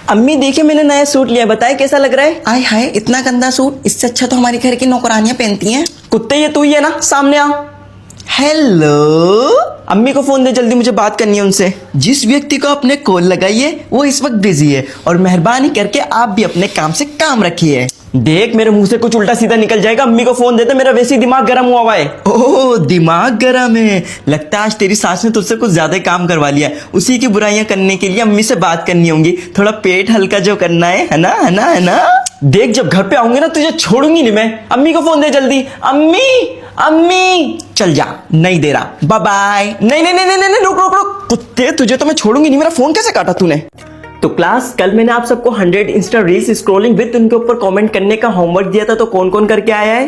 अम्मी देखिए मैंने नया सूट लिया, बताए कैसा लग रहा है? आय हाय, इतना गंदा सूट, इससे अच्छा तो हमारे घर की नौकरानियां पहनती हैं। कुत्ते ये तू ही है ना, सामने आ। हेलो, अम्मी को फोन दे जल्दी, मुझे बात करनी है उनसे। जिस व्यक्ति को आपने कॉल लगाई है वो इस वक्त बिजी है और मेहरबानी करके आप भी अपने काम से काम रखिए। देख मेरे मुंह से कुछ उल्टा सीधा निकल जाएगा, अम्मी को फोन देते, मेरा वैसे ही दिमाग गर्म हुआ हुआ है। ओह, दिमाग गर्म है, लगता है आज तेरी सास ने तुझसे कुछ ज्यादा ही काम करवा लिया। उसी की बुराइयां करने के लिए अम्मी से बात करनी होंगी, थोड़ा पेट हल्का जो करना है ना, है ना, है ना। देख जब घर पे आऊंगी ना तुझे छोड़ूंगी नहीं मैं। अम्मी को फोन दे जल्दी। अम्मी, अम्मी। चल जा, नहीं दे रहा, बाय बाय। नहीं नहीं नहीं नहीं नहीं, रुक रुक रुक, कुत्ते तुझे तो मैं छोड़ूंगी नहीं। मेरा फोन कैसे काटा तूने? तो क्लास, कल मैंने आप सबको 100 इंस्टा रील्स स्क्रॉलिंग विद उनके ऊपर कमेंट करने का होमवर्क दिया था, तो कौन कौन करके आया है?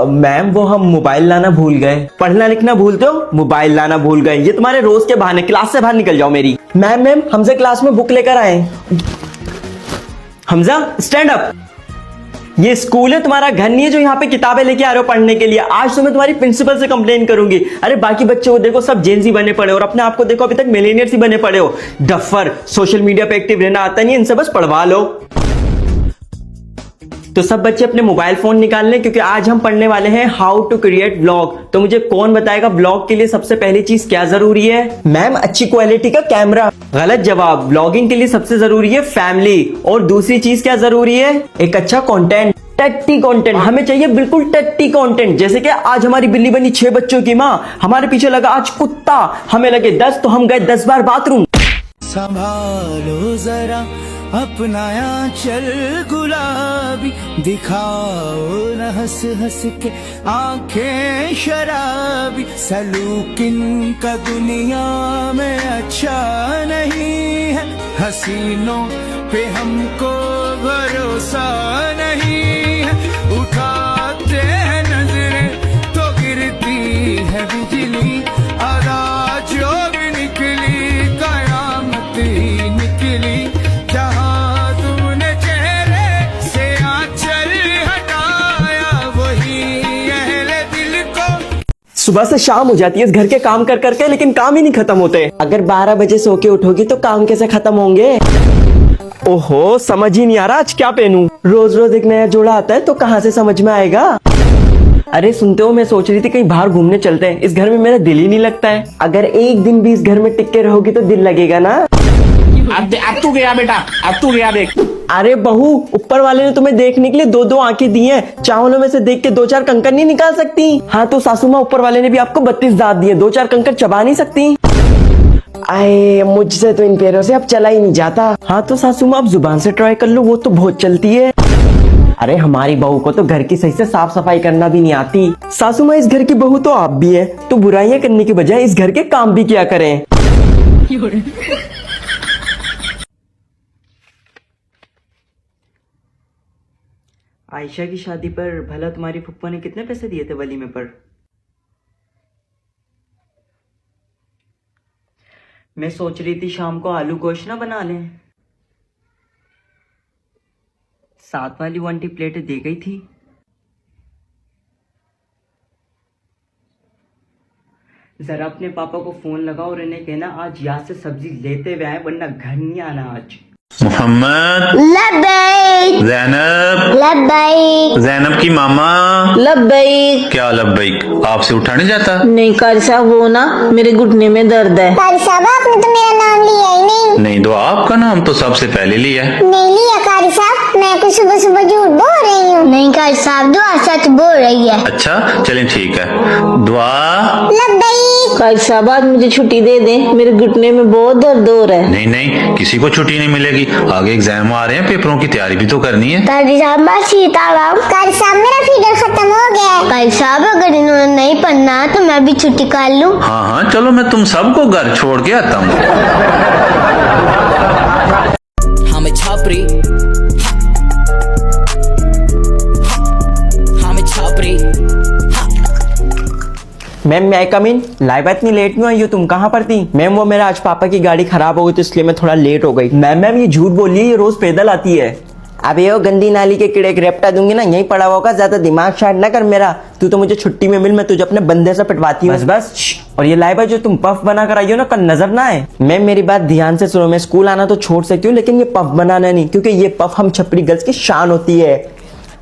मैम वो हम मोबाइल लाना भूल गए। पढ़ना लिखना भूलते हो, मोबाइल लाना भूल गए। ये तुम्हारे रोज के बहाने, क्लास से बाहर निकल जाओ मेरी। मैम हमजा क्लास में बुक लेकर आए। Hamza stand up. ये स्कूल है, तुम्हारा घर नहीं है जो यहाँ पे किताबें लेके आ रहे हो पढ़ने के लिए। आज तो मैं तुम्हारी प्रिंसिपल से कंप्लेन करूंगी। अरे बाकी बच्चों को देखो, सब जेनजी बने पड़े हो और अपने आप को देखो अभी तक मिलेनियर्स ही बने पड़े हो। डफर, सोशल मीडिया पे एक्टिव रहना आता नहीं, इनसे बस पढ़वा लो। तो सब बच्चे अपने मोबाइल फोन निकाल लें, क्योंकि आज हम पढ़ने वाले हैं हाउ टू क्रिएट ब्लॉग। तो मुझे कौन बताएगा ब्लॉग के लिए सबसे पहली चीज क्या जरूरी है? मैम अच्छी क्वालिटी का कैमरा। गलत जवाब। ब्लॉगिंग के लिए सबसे जरूरी है फैमिली। और दूसरी चीज क्या जरूरी है? एक अच्छा कंटेंट, टट्टी कंटेंट। हमें चाहिए बिल्कुल टट्टी कंटेंट। जैसे कि आज हमारी बिल्ली बनी 6 बच्चों की माँ, हमारे पीछे लगा आज कुत्ता, हमें लगे 10 तो हम गए 10 बार बाथरूम। संभालो जरा अपना आंचल गुलाबी, दिखाओ न हंस हंस के आंखें शराबी। सलूक इनका दुनिया में अच्छा नहीं है, हसीनों पे हमको भरोसा नहीं है। उठाते हैं नजरें तो गिरती है बिजली, अदा जो भी निकली कयामत ही निकली। जहाँ तुमने चेहरे से आंचल हटाया वही अहले दिल को। सुबह से शाम हो जाती है इस घर के काम कर करके, लेकिन काम ही नहीं खत्म होते। अगर 12 बजे सो के उठोगी तो काम कैसे खत्म होंगे? ओहो, समझ ही नहीं आ रहा आज क्या पहनूं। रोज रोज एक नया जोड़ा आता है तो कहाँ से समझ में आएगा। अरे सुनते हो, मैं सोच रही थी कहीं बाहर घूमने चलते हैं। इस घर में मेरा दिल ही नहीं लगता है। अगर एक दिन भी इस घर में टिक के रहोगी तो दिल लगेगा ना। अब तू गया बेटा, अब तू गया देख। अरे बहू, ऊपर वाले ने तुम्हें देखने के लिए 2-2 आंखें दी हैं। चावलों में से देख के 2-4 कंकर नहीं निकाल सकती? हाँ तो सासू माँ, ऊपर वाले ने भी आपको 32 दांत दिए, 2-4 कंकर चबा नहीं सकती? आए, मुझसे तो इन पैरों से अब चला ही नहीं जाता। हाँ तो सासू माँ, आप जुबान से ट्राई कर लो, वो तो बहुत चलती है। अरे हमारी बहू को तो घर की सही से साफ सफाई करना भी नहीं आती। सासू माँ, इस घर की बहू तो आप भी है, तो बुराइयां करने की बजाय इस घर के काम भी किया करें। आयशा की शादी पर भला तुम्हारी फुप्पो ने कितने पैसे दिए थे वलीमे पर? मैं सोच रही थी शाम को आलू गोश्त ना बना लें। साथ वाली 1 प्लेट दे गई थी। जरा अपने पापा को फोन लगाओ और इन्हें कहना आज यहाँ से सब्जी लेते हुए आए, वरना घर नहीं आना आज। मोहम्मद, लब्बैक जैनब, लब्बैक जैनब की मामा। लब्बैक। क्या लब्बैक? आपसे उठा नहीं जाता? नहीं कारी साहब, वो ना मेरे घुटने में दर्द है। कारी साहब, आपने तो मेरा नाम लिया ही नहीं। नहीं तो आपका नाम तो सबसे पहले लिया है। नहीं लिया कारी साहब, मैं कुछ सुबह सुबह झूठ बोल रही हूँ। नहीं कारी साहब, दुआ सच बोल रही है। अच्छा चलें ठीक है, दुआ। लब्बैक। कारी साहब आज मुझे छुट्टी दे दें, मेरे घुटने में बहुत दर्द हो रहा है। नहीं नहीं, किसी को छुट्टी नहीं मिलेगी, आगे एग्जाम आ रहे हैं, पेपरों की तैयारी भी तो करनी है। कारी साहब, मैं सीताराम। कारी साहब, मेरा फीडर खत्म हो गया है। कारी साहब, अगर इन्होंने नहीं पढ़ना तो मैं भी छुट्टी कर लूँ? हाँ हाँ चलो, मैं तुम सबको घर छोड़ के आता हूँ। हमें छापरी, हमें छापरी। मैम मैं कम इन? लाइव इतनी लेट क्यों आई हो तुम? कहाँ पर थी? मैम वो मेरा आज पापा की गाड़ी खराब हो गई तो इसलिए मैं थोड़ा लेट हो गई। मैम ये झूठ बोल रही है, ये रोज पैदल आती है। अबे वो गंदी नाली के कीड़े रेपटा दूंगी ना, यहीं पड़ा होगा, ज्यादा दिमाग शार्ट ना कर मेरा। तू तो मुझे छुट्टी में मिल, मैं तुझे अपने बंदे से पिटवाती हूँ। बस बस और ये लाइबा जो तुम पफ बना कर आई हो ना, कल नजर ना आए। मैम मेरी बात ध्यान से सुनो, मैं स्कूल आना तो छोड़ सकती हूँ लेकिन ये पफ बनाना नहीं, क्योंकि ये पफ हम छपरी गर्ल्स की शान होती है।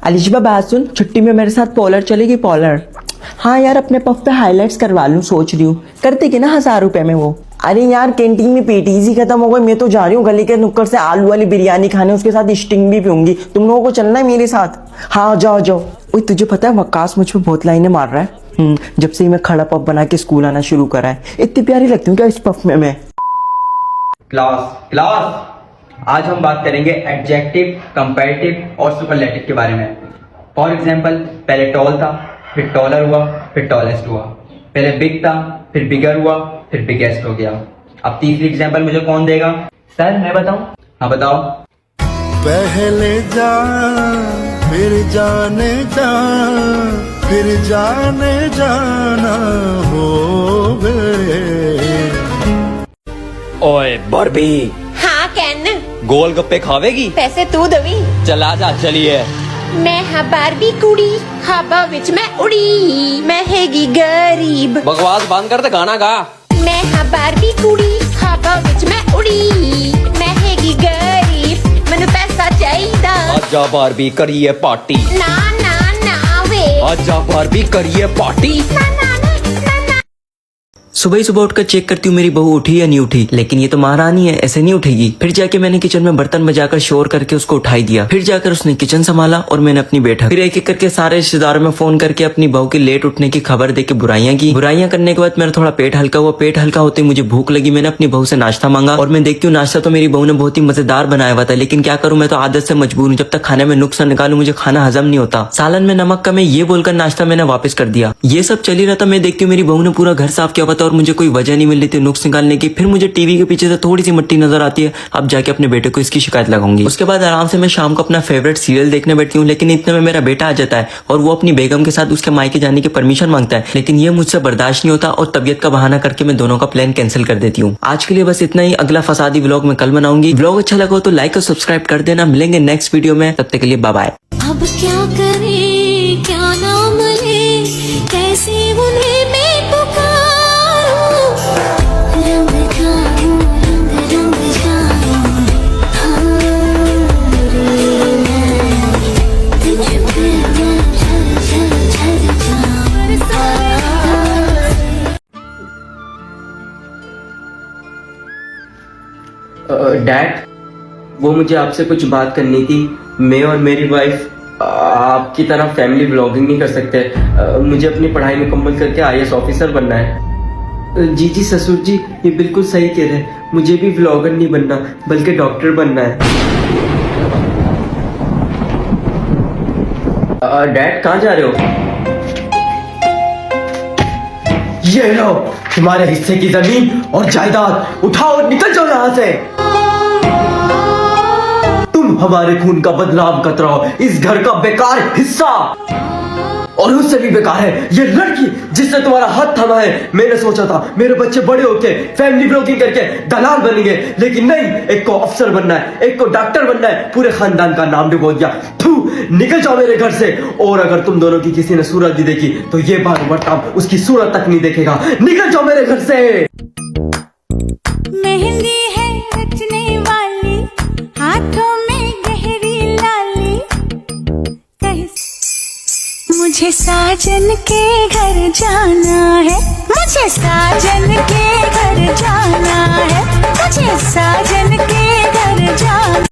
अलिशबा बात सुन, छुट्टी में मेरे साथ पॉलर चलेगी? पॉलर? हाँ यार, अपने पफ पे हाईलाइट्स करवा लूँ सोच रही हूँ। करते कि ना 1000 रुपए में वो। अरे यार कैंटीन में पेटीज ही खत्म हो गई, मैं तो जा रही हूँ गली के नुक्कड़ से आलू वाली बिरयानी खाने, उसके साथ स्टिंग भी पीऊंगी। तुम लोगों को चलना है मेरे साथ? हाँ जाओ जाओ। ओए तुझे पता है वक्कास मुझ पे बहुत लाइनें मार रहा है। जब से ही मैं खड़ा पफ बना के स्कूल आना शुरू करा है। इतनी प्यारी लगती हूँ क्या इस पफ में मैं? क्लास आज हम बात करेंगे एडजेक्टिव, कंपैरेटिव और सुपरलेटिव के बारे में। फॉर एग्जांपल, पहले टॉल था, फिर टॉलर हुआ, फिर टॉलेस्ट हुआ। पहले बिग था, फिर बिगर हुआ, फिर बिगेस्ट हो गया। अब तीसरी एग्जांपल मुझे कौन देगा? सर मैं बताऊं? हाँ बताओ। पहले जान फिर जाने जाना हो गए। ओए बॉर्बी, हाँ कैन, गोलगप्पे खावेगी? पैसे तू दवी। चला जा, चलिए। मैं हाँ बारबी कुड़ी, हवा विच मैं उड़ी, मैं हैगी गरीब। बकवास बंद कर ते गाना गा। मैं हाँ बारबी कुड़ी, हवा विच मैं उड़ी, मैं हैगी गरीब, मैनू पैसा चाहिदा। आजा बारबी करिए पार्टी। ना ना ना वे। आजा बारबी करिए पार्टी। ना ना ना ना ना। सुबह ही सुबह उठकर चेक करती हूँ मेरी बहू उठी या नहीं उठी, लेकिन ये तो महारानी है, ऐसे नहीं उठेगी। फिर जाके मैंने किचन में बर्तन बजाकर शोर करके उसको उठाई दिया। फिर जाकर उसने किचन संभाला और मैंने अपनी बैठक। फिर एक एक करके सारे रिश्तेदारों में फोन करके अपनी बहू के लेट उठने की खबर देके बुराइयां की। बुराइयां करने के बाद मेरा थोड़ा पेट हल्का हुआ। पेट हल्का होते ही मुझे भूख लगी। मैंने अपनी बहू से नाश्ता मांगा और मैं देखती हूँ नाश्ता तो मेरी बहू ने बहुत ही मजेदार बनाया हुआ था, लेकिन क्या करूँ मैं तो आदत से मजबूर हूँ। जब तक खाने में नुक्स न निकालूं मुझे खाना हजम नहीं होता। सालन में नमक कम है ये बोलकर नाश्ता मैंने वापस कर दिया। ये सब चल ही रहा था, मैं देखती हूँ मेरी बहू ने पूरा घर साफ किया हुआ था और मुझे कोई वजह नहीं मिल रही थी नुक्स निकालने की। फिर मुझे टीवी के पीछे से थोड़ी सी मिट्टी नजर आती है। अब जाके अपने बेटे को इसकी शिकायत लगाऊंगी। उसके बाद आराम से मैं शाम को अपना फेवरेट सीरियल देखने बैठती हूँ, लेकिन इतने में मेरा बेटा आ जाता है और वो अपनी बेगम के साथ उसके मायके जाने की परमिशन मांगता है, लेकिन ये मुझसे बर्दाश्त नहीं होता और तबियत का बहाना करके मैं दोनों का प्लान कैंसिल कर देती हूँ। आज के लिए बस इतना ही। अगला फसादी व्लॉग मैं कल बनाऊंगी। व्लॉग अच्छा लगा हो तो लाइक और सब्सक्राइब कर देना। मिलेंगे नेक्स्ट वीडियो में, तब तक के लिए बाय बाय। अब क्या करें, क्या नाम ले, कैसे उन्हें मैं पुकारूं, रंग जाऊं, रंग रंग जाऊं, हाँ रे मैं तुझ पे झल झल झल जाऊं। डैड, वो मुझे आपसे कुछ बात करनी थी। मैं और मेरी वाइफ आपकी तरह फैमिली व्लॉगिंग नहीं कर सकते। मुझे अपनी पढ़ाई मुकम्मल करके IAS ऑफिसर बनना है। जी ससुर जी, ये बिल्कुल सही कह रहे हैं। मुझे भी व्लॉगर नहीं बनना बल्कि डॉक्टर बनना है। डैड कहाँ जा रहे हो? ये लो तुम्हारे हिस्से की जमीन और जायदाद, उठाओ और निकल जाओ यहाँ से। तुम हमारे खून का बदनाम कतराओ, इस घर का बेकार हिस्सा। और उससे भी बेकार है ये लड़की जिसने तुम्हारा हाथ थामा है। मैंने सोचा था मेरे बच्चे बड़े होके फैमिली ब्लॉगिंग करके दलाल बनेंगे, लेकिन नहीं, एक को अफसर बनना है, एक को डॉक्टर बनना है। पूरे खानदान का नाम डुबो दिया। थू, निकल जाओ मेरे घर से। और अगर तुम दोनों की किसी ने सूरत भी देखी तो ये बार बरताम उसकी सूरत तक नहीं देखेगा। निकल जाओ मेरे घर से। मेहंदी है रचने वाली, हाथों में गहरी लाली, मुझे साजन के घर जाना है, मुझे साजन के घर जाना है, मुझे साजन के घर जाना।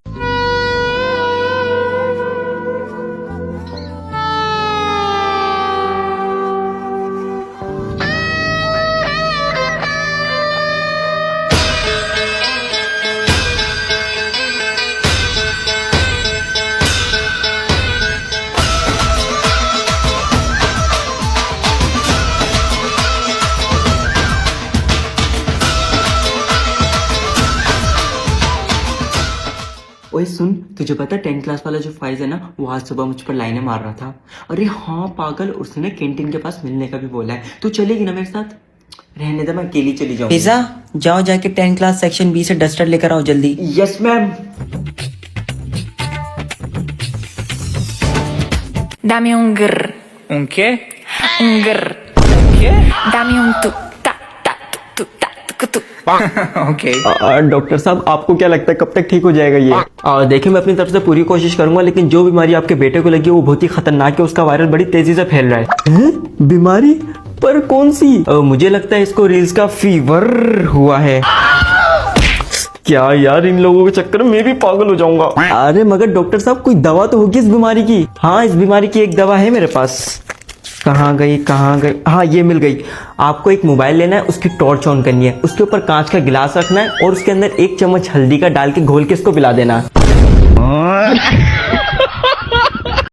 ओए सुन, तुझे पता 10th क्लास वाला जो फाइज है ना, वो आज सुबह मुझ पर लाइनें मार रहा था। अरे हाँ पागल, उसने कैंटीन के पास मिलने का भी बोला है। तू चलेगी ना मेरे साथ? रहने दे, मैं अकेली चली जाऊंगी। पिज़्ज़ा, जाओ जाके 10th क्लास सेक्शन B से डस्टर लेकर आओ जल्दी। Yes ma'am. Dame un grr. उनके Un grr. क्या? Dame un tu. Ta. Okay doctor साहब आपको क्या लगता है कब तक ठीक हो जाएगा ये? देखिए मैं अपनी तरफ से पूरी कोशिश करूंगा, लेकिन जो बीमारी आपके बेटे को लगी है वो बहुत ही खतरनाक है, उसका वायरल बड़ी तेजी से फैल रहा है। बीमारी? पर कौन सी? मुझे लगता है इसको रील्स का फीवर हुआ है। क्या यार, इन लोगों के चक्कर में मैं भी पागल हो जाऊंगा। अरे मगर डॉक्टर साहब कोई दवा तो होगी इस बीमारी की? हाँ इस बीमारी की एक दवा है मेरे पास। कहाँ गई? हाँ ये मिल गई। आपको एक मोबाइल लेना है, उसकी टॉर्च ऑन करनी है, उसके ऊपर कांच का गिलास रखना है और उसके अंदर 1 चम्मच हल्दी का डाल के घोल के इसको पिला देना।